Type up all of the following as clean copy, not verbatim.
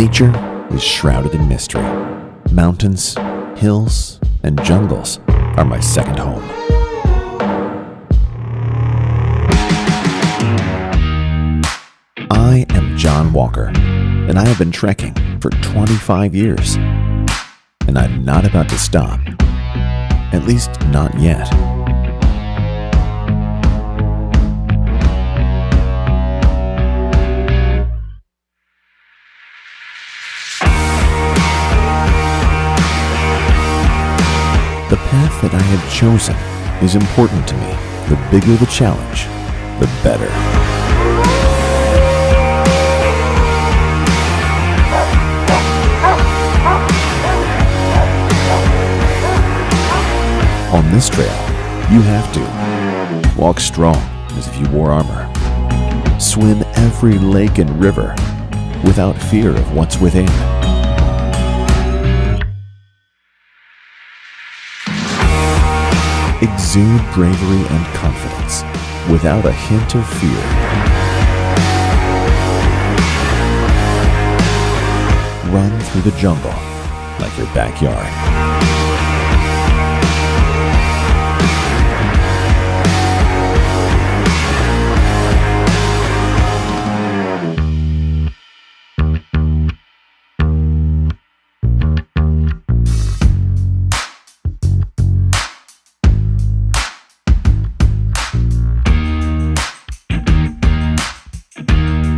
Nature is shrouded in mystery. Mountains, hills, and jungles are my second home. I am John Walker, and I have been trekking for 25 years. And I'm not about to stop. At least not yet. The path that I have chosen is important to me. The bigger the challenge, the better. On this trail, you have to walk strong as if you wore armor. Swim every lake and river without fear of what's within. Exude bravery and confidence without a hint of fear. Run through the jungle like your backyard.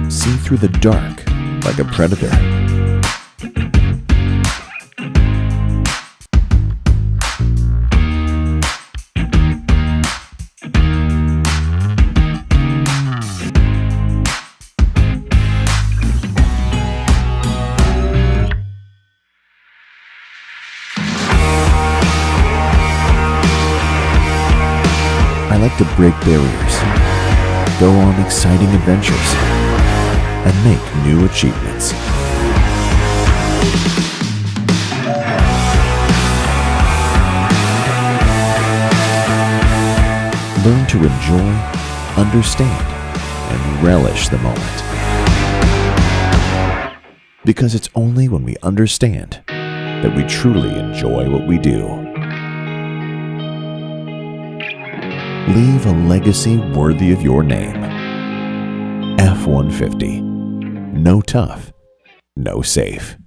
See through the dark like a predator. I like to break barriers, go on exciting adventures, and make new achievements. Learn to enjoy, understand, and relish the moment. Because it's only when we understand that we truly enjoy what we do. Leave a legacy worthy of your name. F150. No tough, no safe.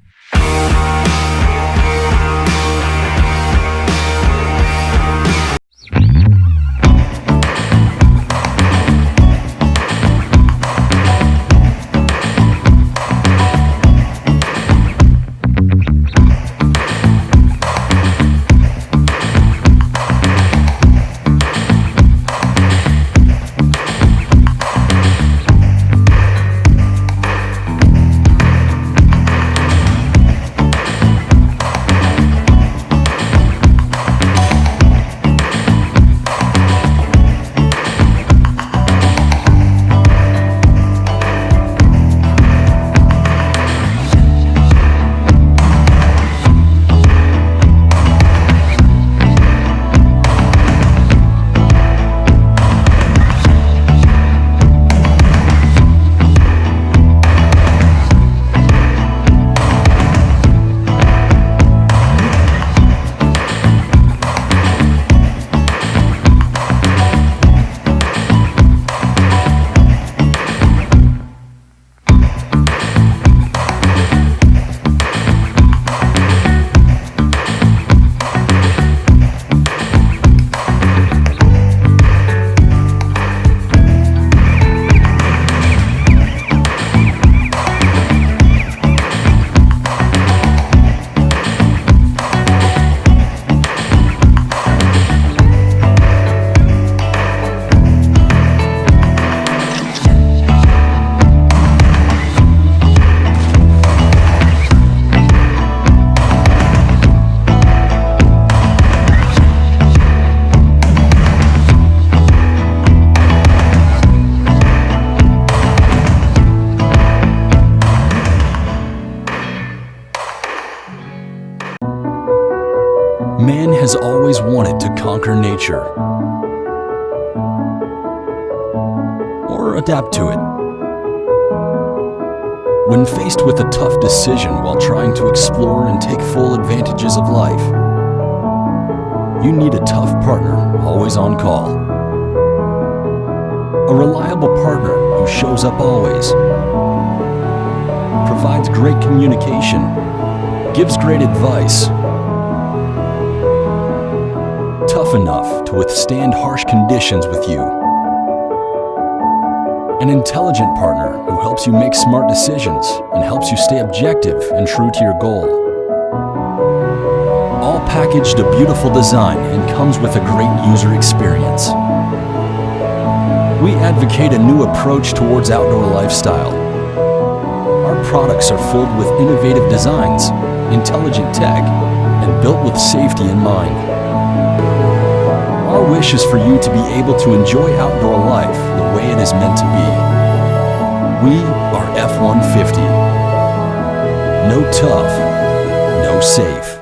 Man has always wanted to conquer nature or adapt to it. When faced with a tough decision while trying to explore and take full advantages of life, you need a tough partner always on call. A reliable partner who shows up always, provides great communication, gives great advice, tough enough to withstand harsh conditions with you. An intelligent partner who helps you make smart decisions and helps you stay objective and true to your goal. All packaged a beautiful design and comes with a great user experience. We advocate a new approach towards outdoor lifestyle. Our products are filled with innovative designs, intelligent tech, and built with safety in mind. Our wish is for you to be able to enjoy outdoor life the way it is meant to be. We are F-150. No tough, no safe.